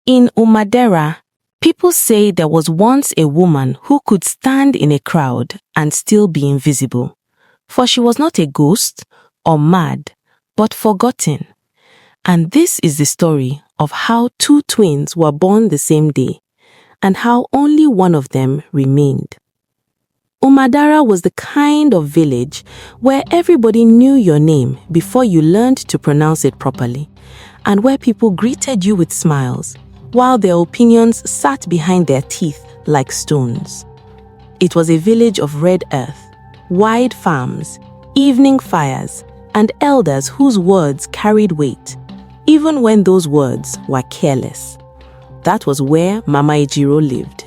In Umadara, people say there was once a woman who could stand in a crowd and still be invisible, for she was not a ghost or mad, but forgotten. And this is the story of how two twins were born the same day, and how only one of them remained. Umadara was the kind of village where everybody knew your name before you learned to pronounce it properly, and where people greeted you with smiles, while their opinions sat behind their teeth like stones. It was a village of red earth, wide farms, evening fires, and elders whose words carried weight, even when those words were careless. That was where Mama Ejiro lived,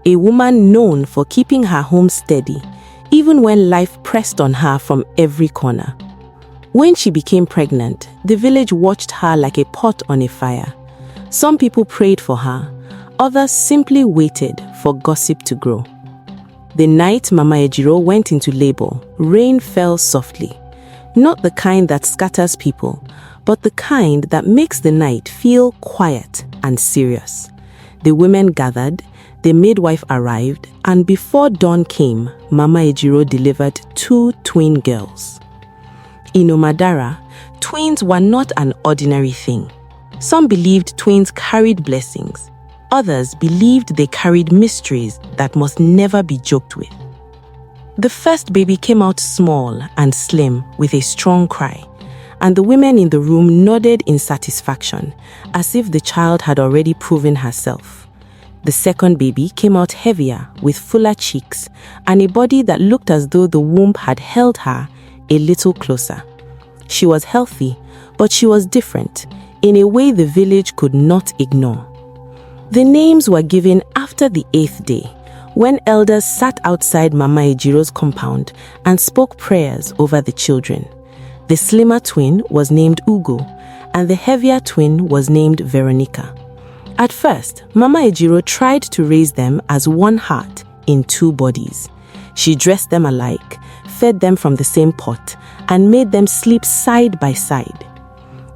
a woman known for keeping her home steady, even when life pressed on her from every corner. When she became pregnant, the village watched her like a pot on a fire. Some people prayed for her, others simply waited for gossip to grow. The night Mama Ejiro went into labor, rain fell softly. Not the kind that scatters people, but the kind that makes the night feel quiet and serious. The women gathered, the midwife arrived, and before dawn came, Mama Ejiro delivered 2 twin girls. In Umadara, twins were not an ordinary thing. Some believed twins carried blessings. Others believed they carried mysteries that must never be joked with. The first baby came out small and slim with a strong cry, and the women in the room nodded in satisfaction, as if the child had already proven herself. The second baby came out heavier with fuller cheeks and a body that looked as though the womb had held her a little closer. She was healthy, but she was different, in a way the village could not ignore. The names were given after the 8th day, when elders sat outside Mama Ejiro's compound and spoke prayers over the children. The slimmer twin was named Ugo, and the heavier twin was named Veronica. At first, Mama Ejiro tried to raise them as one heart in 2 bodies. She dressed them alike, fed them from the same pot, and made them sleep side by side.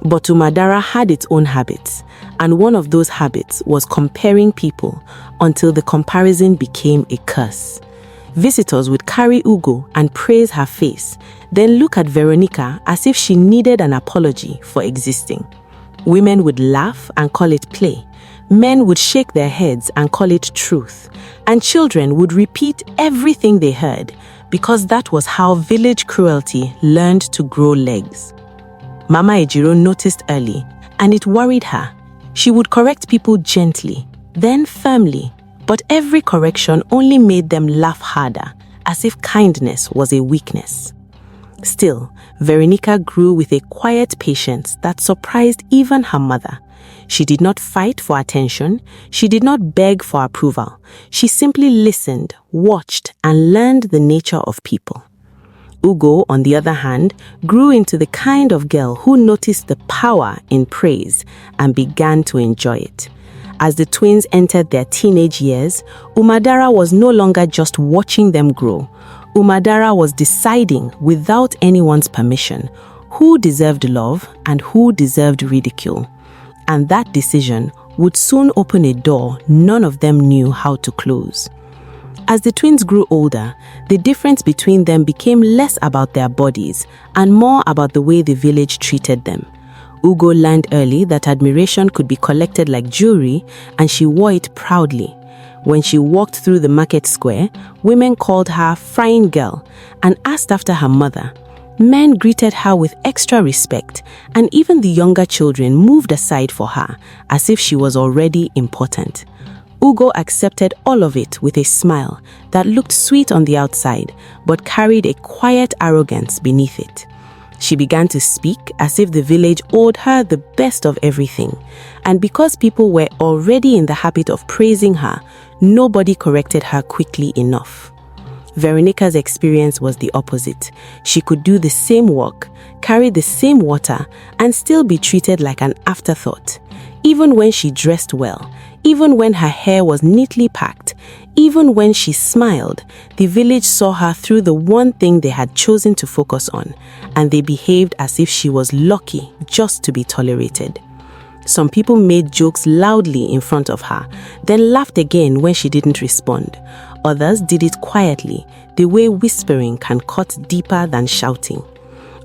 But Umadara had its own habits, and one of those habits was comparing people until the comparison became a curse. Visitors would carry Ugo and praise her face, then look at Veronica as if she needed an apology for existing. Women would laugh and call it play. Men would shake their heads and call it truth. And children would repeat everything they heard, because that was how village cruelty learned to grow legs. Mama Ejiro noticed early, and it worried her. She would correct people gently, then firmly, but every correction only made them laugh harder, as if kindness was a weakness. Still, Veronica grew with a quiet patience that surprised even her mother. She did not fight for attention. She did not beg for approval. She simply listened, watched, and learned the nature of people. Ugo, on the other hand, grew into the kind of girl who noticed the power in praise and began to enjoy it. As the twins entered their teenage years, Umadara was no longer just watching them grow. Umadara was deciding, without anyone's permission, who deserved love and who deserved ridicule. And that decision would soon open a door none of them knew how to close. As the twins grew older, the difference between them became less about their bodies and more about the way the village treated them. Ugo learned early that admiration could be collected like jewelry, and she wore it proudly. When she walked through the market square, women called her frying girl and asked after her mother. Men greeted her with extra respect, and even the younger children moved aside for her, as if she was already important. Ugo accepted all of it with a smile that looked sweet on the outside, but carried a quiet arrogance beneath it. She began to speak as if the village owed her the best of everything, and because people were already in the habit of praising her, nobody corrected her quickly enough. Veronica's experience was the opposite. She could do the same work, carry the same water, and still be treated like an afterthought. Even when she dressed well, even when her hair was neatly packed, even when she smiled, the village saw her through the one thing they had chosen to focus on, and they behaved as if she was lucky just to be tolerated. Some people made jokes loudly in front of her, then laughed again when she didn't respond. Others did it quietly, the way whispering can cut deeper than shouting.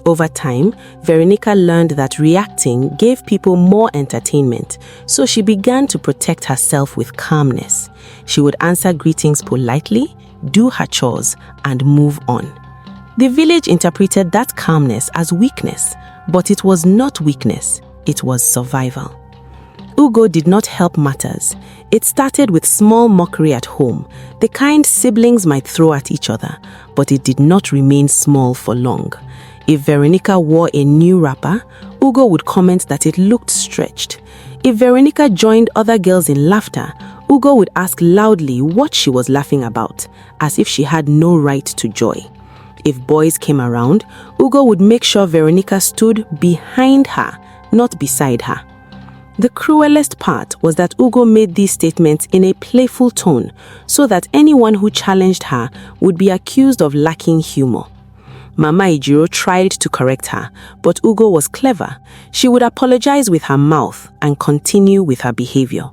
Over time, Veronica learned that reacting gave people more entertainment, so she began to protect herself with calmness. She would answer greetings politely, do her chores, and move on. The village interpreted that calmness as weakness, but it was not weakness, it was survival. Ugo did not help matters. It started with small mockery at home, the kind siblings might throw at each other, but it did not remain small for long. If Veronica wore a new wrapper, Ugo would comment that it looked stretched. If Veronica joined other girls in laughter, Ugo would ask loudly what she was laughing about, as if she had no right to joy. If boys came around, Ugo would make sure Veronica stood behind her, not beside her. The cruelest part was that Ugo made these statements in a playful tone, so that anyone who challenged her would be accused of lacking humor. Mama Ejiro tried to correct her, but Ugo was clever. She would apologize with her mouth and continue with her behavior.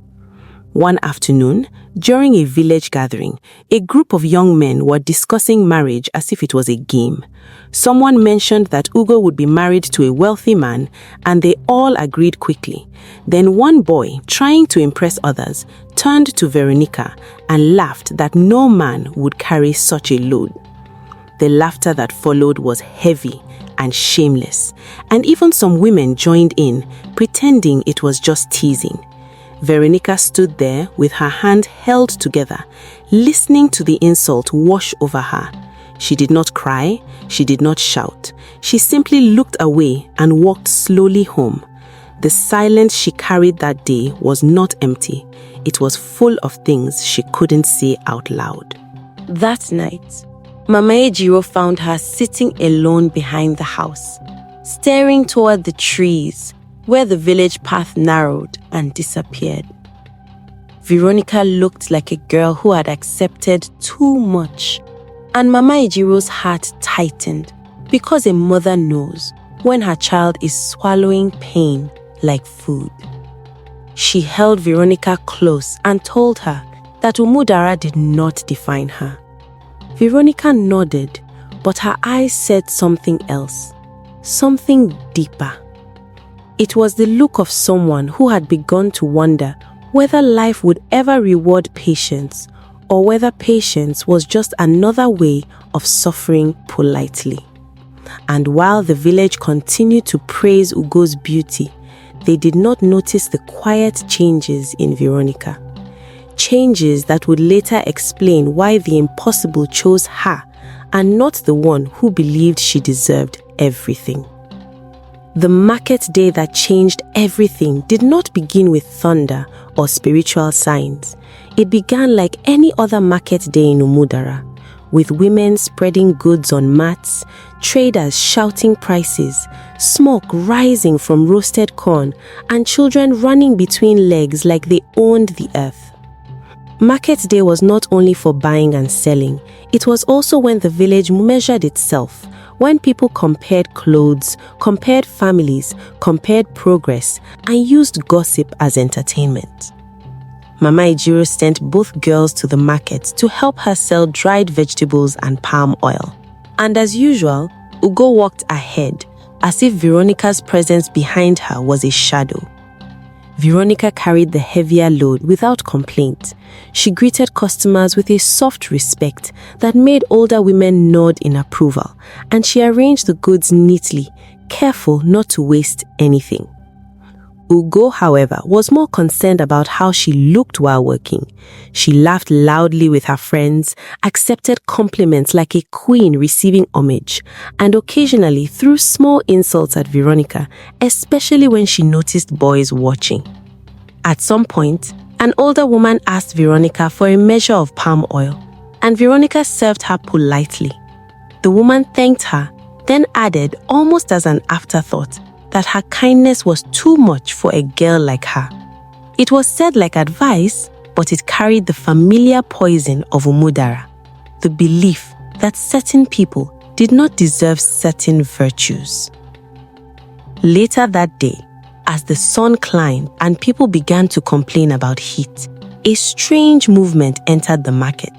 One afternoon, during a village gathering, a group of young men were discussing marriage as if it was a game. Someone mentioned that Ugo would be married to a wealthy man, and they all agreed quickly. Then one boy, trying to impress others, turned to Veronica and laughed that no man would carry such a load. The laughter that followed was heavy and shameless, and even some women joined in, pretending it was just teasing. Veronica stood there with her hand held together, listening to the insult wash over her. She did not cry, she did not shout. She simply looked away and walked slowly home. The silence she carried that day was not empty. It was full of things she couldn't say out loud. That night, Mama Ejiro found her sitting alone behind the house, staring toward the trees where the village path narrowed and disappeared. Veronica looked like a girl who had accepted too much, and Mama Ejiro's heart tightened because a mother knows when her child is swallowing pain like food. She held Veronica close and told her that Umudara did not define her. Veronica nodded, but her eyes said something else, something deeper. It was the look of someone who had begun to wonder whether life would ever reward patience, or whether patience was just another way of suffering politely. And while the village continued to praise Ugo's beauty, they did not notice the quiet changes in Veronica. Changes that would later explain why the impossible chose her and not the one who believed she deserved everything. The market day that changed everything did not begin with thunder or spiritual signs. It began like any other market day in Umudara, with women spreading goods on mats, traders shouting prices, smoke rising from roasted corn, and children running between legs like they owned the earth. Market day was not only for buying and selling, it was also when the village measured itself, when people compared clothes, compared families, compared progress, and used gossip as entertainment. Mama Ejiro sent both girls to the market to help her sell dried vegetables and palm oil. And as usual, Ugo walked ahead, as if Veronica's presence behind her was a shadow. Veronica carried the heavier load without complaint. She greeted customers with a soft respect that made older women nod in approval, and she arranged the goods neatly, careful not to waste anything. Ugo, however, was more concerned about how she looked while working. She laughed loudly with her friends, accepted compliments like a queen receiving homage, and occasionally threw small insults at Veronica, especially when she noticed boys watching. At some point, an older woman asked Veronica for a measure of palm oil, and Veronica served her politely. The woman thanked her, then added, almost as an afterthought, that her kindness was too much for a girl like her. It was said like advice, but it carried the familiar poison of Umudara, the belief that certain people did not deserve certain virtues. Later that day, As the sun climbed and people began to complain about heat, a strange movement entered the market.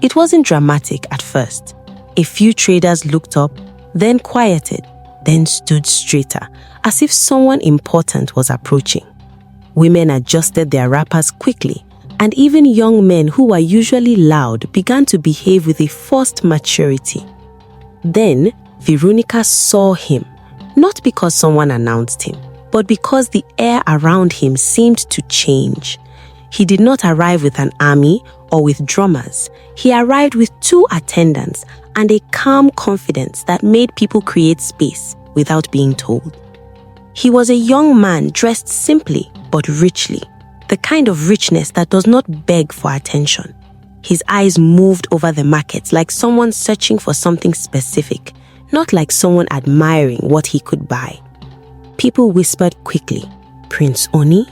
It wasn't dramatic at first. A few traders looked up, then quieted, then stood straighter, as if someone important was approaching. Women adjusted their wrappers quickly, and even young men who were usually loud began to behave with a forced maturity. Then, Veronica saw him, not because someone announced him, but because the air around him seemed to change. He did not arrive with an army or with drummers. He arrived with 2 attendants and a calm confidence that made people create space without being told. He was a young man dressed simply but richly, the kind of richness that does not beg for attention. His eyes moved over the market like someone searching for something specific, not like someone admiring what he could buy. People whispered quickly, "Prince Oni?"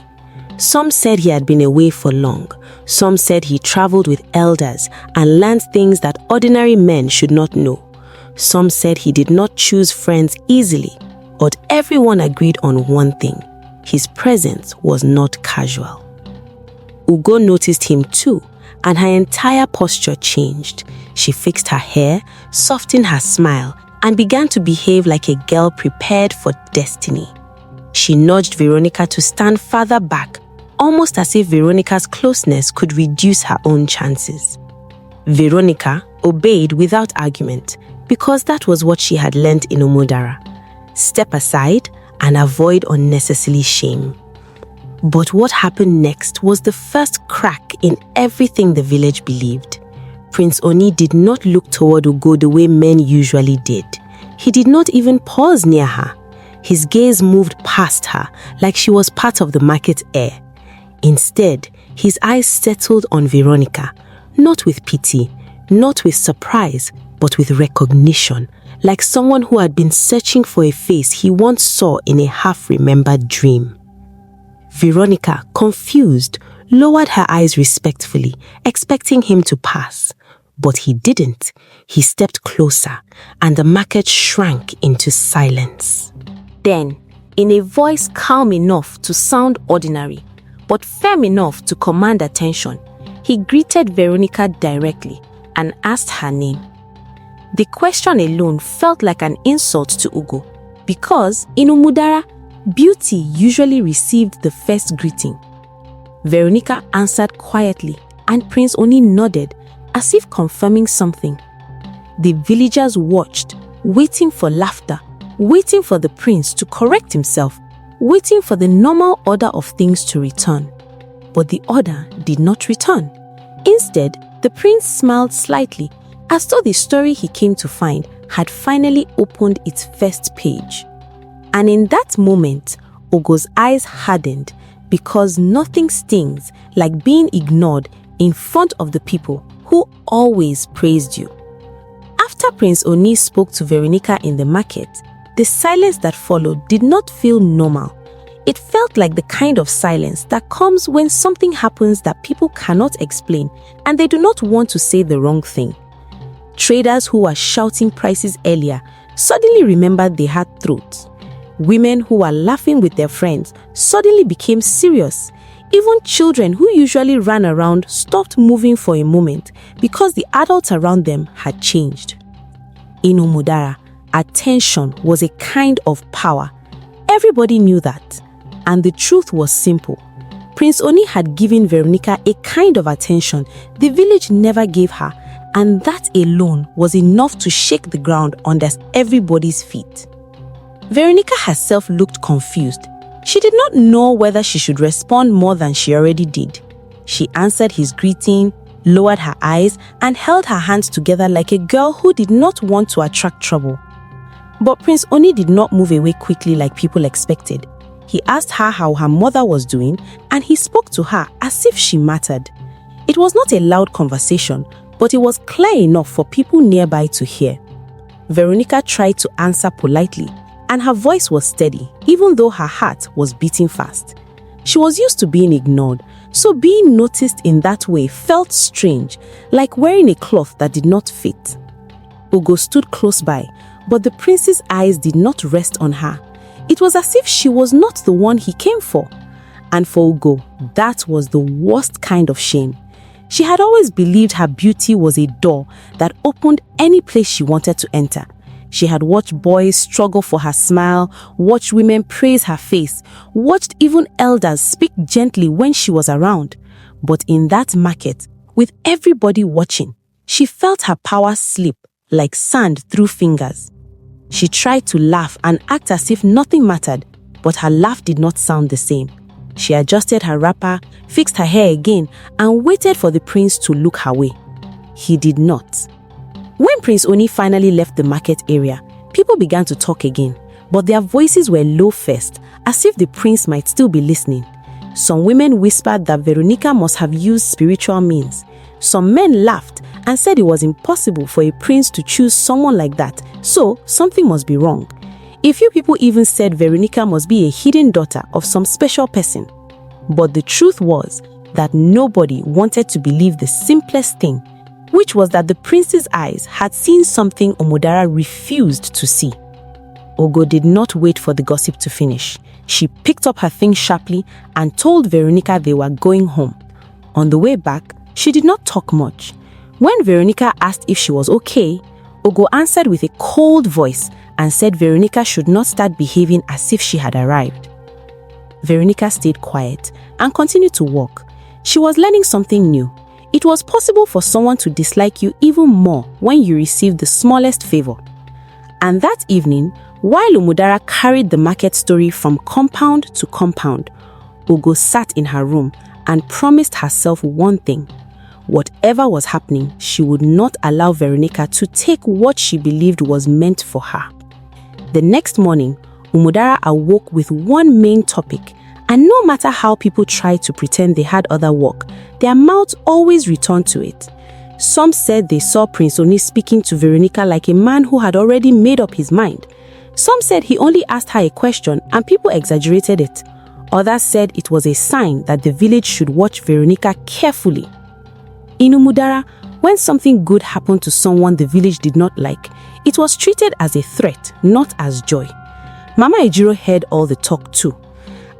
Some said he had been away for long. Some said he traveled with elders and learned things that ordinary men should not know. Some said he did not choose friends easily, but everyone agreed on one thing: his presence was not casual. Ugo noticed him too, and her entire posture changed. She fixed her hair, softened her smile, and began to behave like a girl prepared for destiny. She nudged Veronica to stand farther back, almost as if Veronica's closeness could reduce her own chances. Veronica obeyed without argument, because that was what she had learnt in Umudara. Step aside and avoid unnecessary shame. But what happened next was the first crack in everything the village believed. Prince Oni did not look toward Ugo the way men usually did. He did not even pause near her. His gaze moved past her like she was part of the market air. Instead, his eyes settled on Veronica, not with pity, not with surprise, but with recognition, like someone who had been searching for a face he once saw in a half-remembered dream. Veronica, confused, lowered her eyes respectfully, expecting him to pass. But he didn't. He stepped closer, and the market shrank into silence. Then, in a voice calm enough to sound ordinary, but firm enough to command attention, he greeted Veronica directly and asked her name. The question alone felt like an insult to Ugo, because in Umudara, beauty usually received the first greeting. Veronica answered quietly, and Prince Oni nodded, as if confirming something. The villagers watched, waiting for laughter, waiting for the prince to correct himself, waiting for the normal order of things to return. But the order did not return. Instead, the prince smiled slightly, as though the story he came to find had finally opened its first page. And in that moment, Ugo's eyes hardened, because nothing stings like being ignored in front of the people who always praised you. After Prince Oni spoke to Veronica in the market, the silence that followed did not feel normal. It felt like the kind of silence that comes when something happens that people cannot explain and they do not want to say the wrong thing. Traders who were shouting prices earlier suddenly remembered they had throats. Women who were laughing with their friends suddenly became serious. Even children who usually ran around stopped moving for a moment because the adults around them had changed. In Umudara, attention was a kind of power. Everybody knew that. And the truth was simple. Prince Oni had given Veronica a kind of attention the village never gave her, and that alone was enough to shake the ground under everybody's feet. Veronica herself looked confused. She did not know whether she should respond more than she already did. She answered his greeting, lowered her eyes, and held her hands together like a girl who did not want to attract trouble. But Prince Oni did not move away quickly like people expected. He asked her how her mother was doing, and he spoke to her as if she mattered. It was not a loud conversation, but it was clear enough for people nearby to hear. Veronica tried to answer politely, and her voice was steady, even though her heart was beating fast. She was used to being ignored, so being noticed in that way felt strange, like wearing a cloth that did not fit. Ugo stood close by, but the prince's eyes did not rest on her. It was as if she was not the one he came for. And for Ugo, that was the worst kind of shame. She had always believed her beauty was a door that opened any place she wanted to enter. She had watched boys struggle for her smile, watched women praise her face, watched even elders speak gently when she was around. But in that market, with everybody watching, she felt her power slip like sand through fingers. She tried to laugh and act as if nothing mattered, but her laugh did not sound the same. She adjusted her wrapper, fixed her hair again, and waited for the prince to look her way. He did not. When Prince Oni finally left the market area, people began to talk again, but their voices were low first, as if the prince might still be listening. Some women whispered that Veronica must have used spiritual means. Some men laughed and said it was impossible for a prince to choose someone like that, so something must be wrong. A few people even said Veronica must be a hidden daughter of some special person. But the truth was that nobody wanted to believe the simplest thing, which was that the prince's eyes had seen something Umudara refused to see. Ugo did not wait for the gossip to finish. She picked up her things sharply and told Veronica they were going home. On the way back, she did not talk much. When Veronica asked if she was okay, Ugo answered with a cold voice and said Veronica should not start behaving as if she had arrived. Veronica stayed quiet and continued to walk. She was learning something new. It was possible for someone to dislike you even more when you received the smallest favor. And that evening, while Umudara carried the market story from compound to compound, Ugo sat in her room and promised herself one thing. Whatever was happening, she would not allow Veronica to take what she believed was meant for her. The next morning, Umudara awoke with one main topic, and no matter how people tried to pretend they had other work, their mouths always returned to it. Some said they saw Prince Oni speaking to Veronica like a man who had already made up his mind. Some said he only asked her a question and people exaggerated it. Others said it was a sign that the village should watch Veronica carefully. In Umudara, when something good happened to someone the village did not like, it was treated as a threat, not as joy. Mama Ejiro heard all the talk too.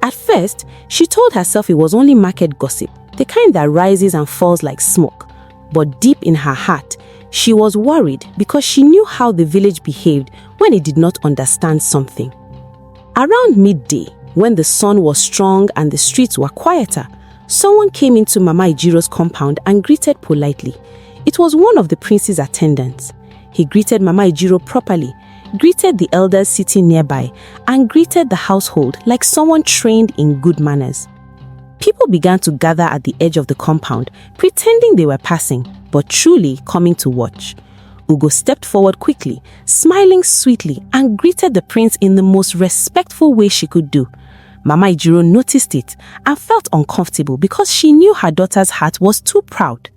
At first, she told herself it was only market gossip, the kind that rises and falls like smoke. But deep in her heart, she was worried because she knew how the village behaved when it did not understand something. Around midday, when the sun was strong and the streets were quieter, someone came into Mama Ejiro's compound and greeted politely. It was one of the prince's attendants. He greeted Mama Ejiro properly, greeted the elders sitting nearby, and greeted the household like someone trained in good manners. People began to gather at the edge of the compound, pretending they were passing, but truly coming to watch. Ugo stepped forward quickly, smiling sweetly, and greeted the prince in the most respectful way she could do. Mama Ejiro noticed it and felt uncomfortable because she knew her daughter's heart was too proud.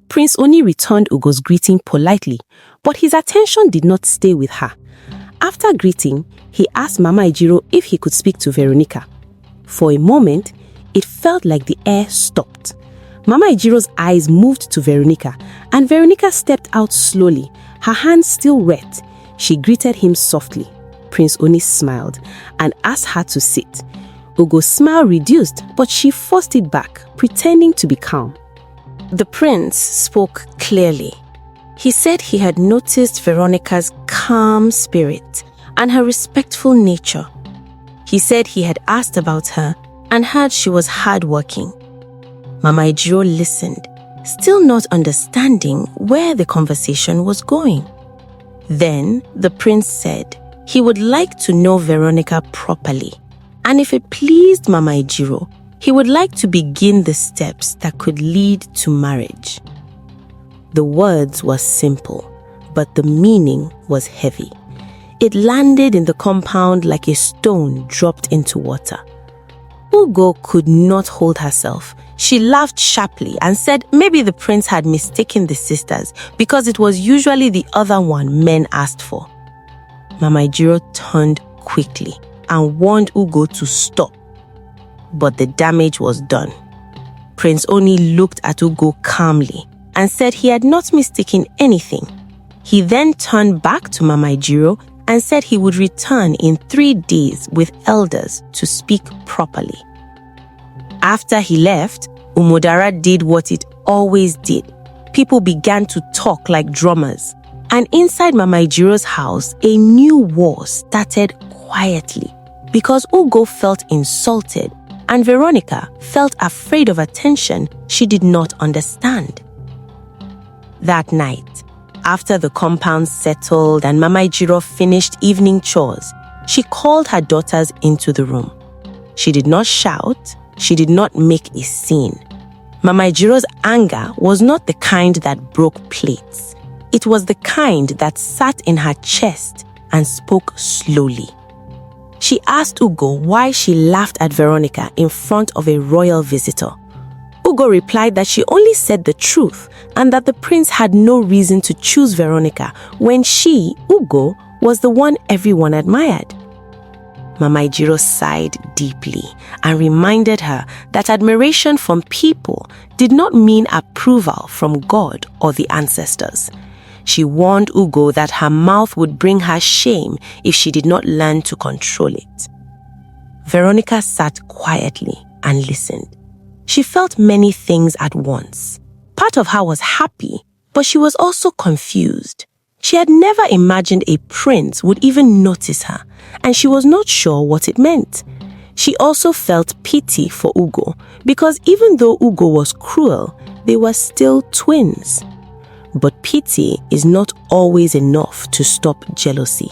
Prince Oni returned Ugo's greeting politely, but his attention did not stay with her. After greeting, he asked Mama Ejiro if he could speak to Veronica. For a moment, it felt like the air stopped. Mama Ejiro's eyes moved to Veronica, and Veronica stepped out slowly, her hands still wet. She greeted him softly. Prince Oni smiled and asked her to sit. Ugo's smile reduced, but she forced it back, pretending to be calm. The prince spoke clearly. He said he had noticed Veronica's calm spirit and her respectful nature. He said he had asked about her and heard she was hardworking. Mama Ejiro listened, still not understanding where the conversation was going. Then the prince said he would like to know Veronica properly, and if it pleased Mama Ejiro, he would like to begin the steps that could lead to marriage. The words were simple, but the meaning was heavy. It landed in the compound like a stone dropped into water. Ugo could not hold herself. She laughed sharply and said maybe the prince had mistaken the sisters because it was usually the other one men asked for. Mama Ejiro turned quickly and warned Ugo to stop. But the damage was done. Prince Oni looked at Ugo calmly and said he had not mistaken anything. He then turned back to Mama Ejiro and said he would return in 3 days with elders to speak properly. After he left, Umudara did what it always did. People began to talk like drummers. And inside Mama Ijiro's house, a new war started quietly because Ugo felt insulted and Veronica felt afraid of attention she did not understand. That night, after the compound settled and Mama Ijiro finished evening chores, she called her daughters into the room. She did not shout, she did not make a scene. Mama Ijiro's anger was not the kind that broke plates. It was the kind that sat in her chest and spoke slowly. She asked Ugo why she laughed at Veronica in front of a royal visitor. Ugo replied that she only said the truth and that the prince had no reason to choose Veronica when she, Ugo, was the one everyone admired. Mama Ijiro sighed deeply and reminded her that admiration from people did not mean approval from God or the ancestors. She warned Ugo that her mouth would bring her shame if she did not learn to control it. Veronica sat quietly and listened. She felt many things at once. Part of her was happy, but she was also confused. She had never imagined a prince would even notice her, and she was not sure what it meant. She also felt pity for Ugo, because even though Ugo was cruel, they were still twins. But pity is not always enough to stop jealousy.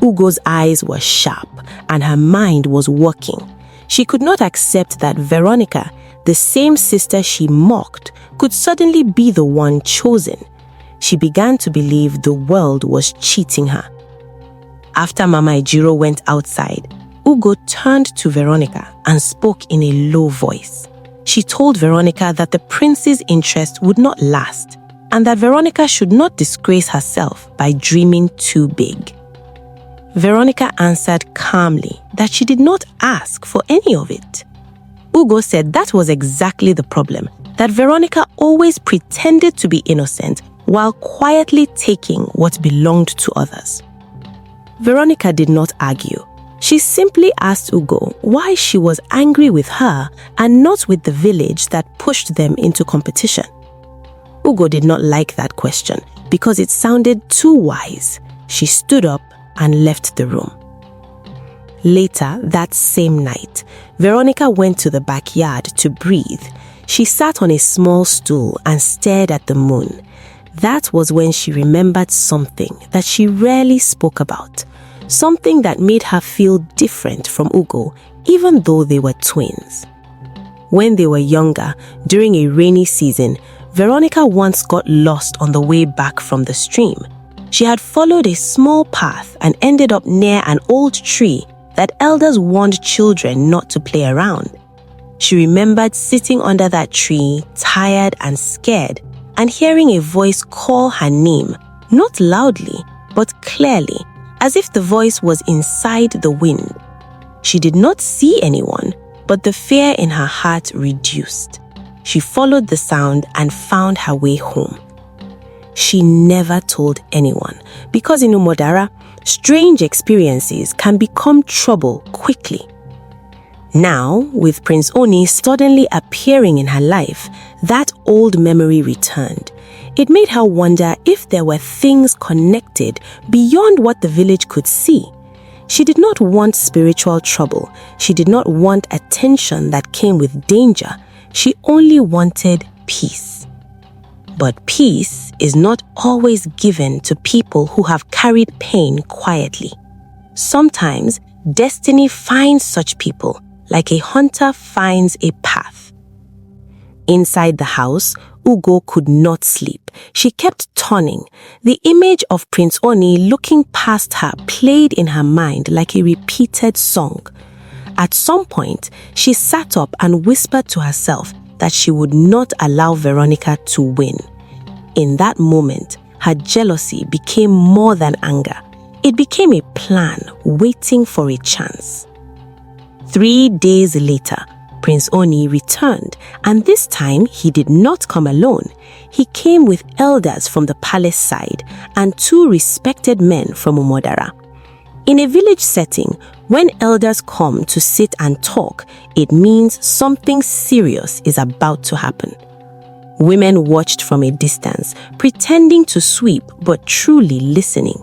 Ugo's eyes were sharp, and her mind was working. She could not accept that Veronica, the same sister she mocked, could suddenly be the one chosen. She began to believe the world was cheating her. After Mama Ijiro went outside, Ugo turned to Veronica and spoke in a low voice. She told Veronica that the prince's interest would not last and that Veronica should not disgrace herself by dreaming too big. Veronica answered calmly that she did not ask for any of it. Ugo said that was exactly the problem, that Veronica always pretended to be innocent while quietly taking what belonged to others. Veronica did not argue. She simply asked Ugo why she was angry with her and not with the village that pushed them into competition. Ugo did not like that question because it sounded too wise. She stood up and left the room. Later that same night, Veronica went to the backyard to breathe. She sat on a small stool and stared at the moon. That was when she remembered something that she rarely spoke about, something that made her feel different from Ugo, even though they were twins. When they were younger, during a rainy season, Veronica once got lost on the way back from the stream. She had followed a small path and ended up near an old tree that elders warned children not to play around. She remembered sitting under that tree, tired and scared, and hearing a voice call her name, not loudly, but clearly, as if the voice was inside the wind. She did not see anyone, but the fear in her heart reduced. She followed the sound and found her way home. She never told anyone, because in Umudara, strange experiences can become trouble quickly. Now, with Prince Oni suddenly appearing in her life, that old memory returned. It made her wonder if there were things connected beyond what the village could see. She did not want spiritual trouble. She did not want attention that came with danger. She only wanted peace. But peace is not always given to people who have carried pain quietly. Sometimes, destiny finds such people, like a hunter finds a path. Inside the house, Ugo could not sleep. She kept turning. The image of Prince Oni looking past her played in her mind like a repeated song. At some point, she sat up and whispered to herself that she would not allow Veronica to win. In that moment, her jealousy became more than anger. It became a plan waiting for a chance. 3 days later, Prince Oni returned, and this time he did not come alone. He came with elders from the palace side and 2 respected men from Umudara. In a village setting, when elders come to sit and talk, it means something serious is about to happen. Women watched from a distance, pretending to sweep but truly listening.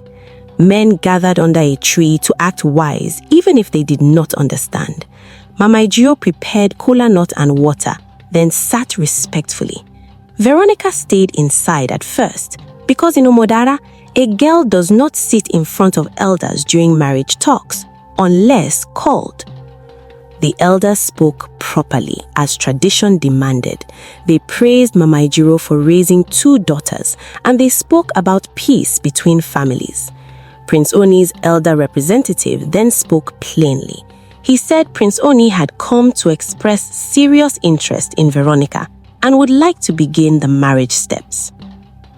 Men gathered under a tree to act wise even if they did not understand. Mama Ejiro prepared kola nut and water, then sat respectfully. Veronica stayed inside at first because in Umudara, a girl does not sit in front of elders during marriage talks unless called. The elders spoke properly as tradition demanded. They praised Mama Ejiro for raising 2 daughters and they spoke about peace between families. Prince Oni's elder representative then spoke plainly. He said Prince Oni had come to express serious interest in Veronica and would like to begin the marriage steps.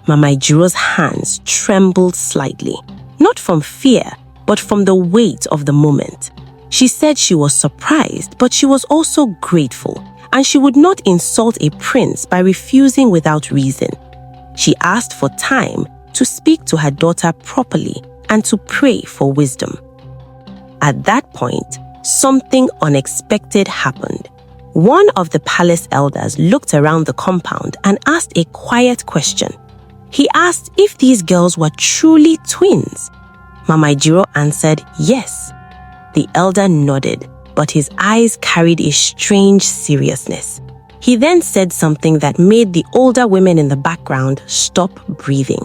Mama Ejiro's hands trembled slightly, not from fear, but from the weight of the moment. She said she was surprised, but she was also grateful, and she would not insult a prince by refusing without reason. She asked for time to speak to her daughter properly and to pray for wisdom. At that point, something unexpected happened. One of the palace elders looked around the compound and asked a quiet question. He asked if these girls were truly twins. Mama Ejiro answered yes. The elder nodded, but his eyes carried a strange seriousness. He then said something that made the older women in the background stop breathing.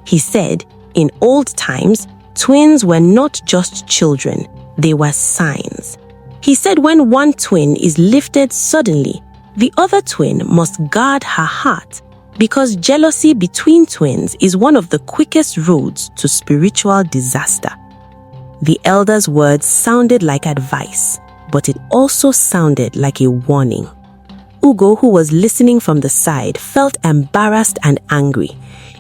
He said, in old times, twins were not just children, they were signs. He said when one twin is lifted suddenly, the other twin must guard her heart because jealousy between twins is one of the quickest roads to spiritual disaster. The elder's words sounded like advice, but it also sounded like a warning. Ugo, who was listening from the side, felt embarrassed and angry.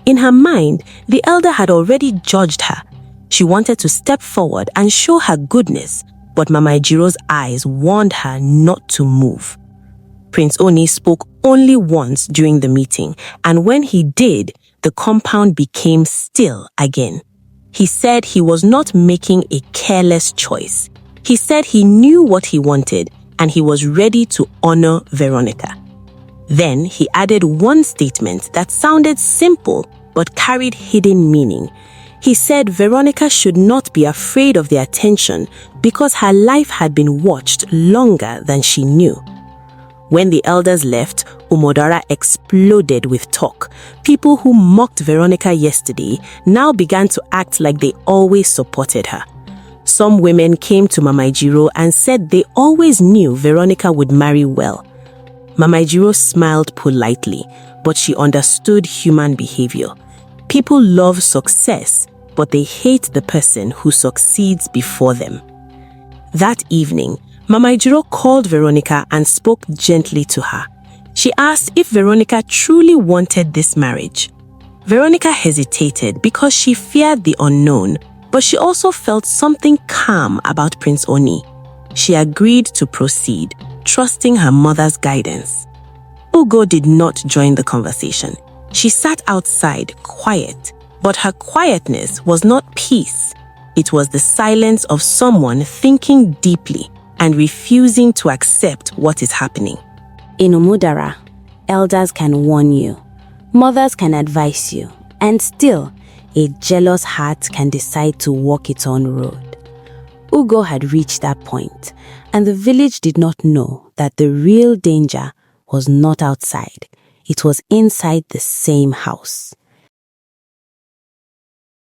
In her mind, the elder had already judged her. She wanted to step forward and show her goodness, but Mama Ejiro's eyes warned her not to move. Prince Oni spoke only once during the meeting, and when he did, the compound became still again. He said he was not making a careless choice. He said he knew what he wanted, and he was ready to honor Veronica. Then he added one statement that sounded simple but carried hidden meaning. He said Veronica should not be afraid of the attention because her life had been watched longer than she knew. When the elders left, Umudara exploded with talk. People who mocked Veronica yesterday now began to act like they always supported her. Some women came to Mama Ejiro and said they always knew Veronica would marry well. Mama Ejiro smiled politely, but she understood human behavior. People love success, but they hate the person who succeeds before them. That evening, Mama Ejiro called Veronica and spoke gently to her. She asked if Veronica truly wanted this marriage. Veronica hesitated because she feared the unknown, but she also felt something calm about Prince Oni. She agreed to proceed, trusting her mother's guidance. Ugo did not join the conversation. She sat outside, quiet, but her quietness was not peace. It was the silence of someone thinking deeply and refusing to accept what is happening. In Umudara, elders can warn you, mothers can advise you, and still, a jealous heart can decide to walk its own road. Ugo had reached that point, and the village did not know that the real danger was not outside. It was inside the same house.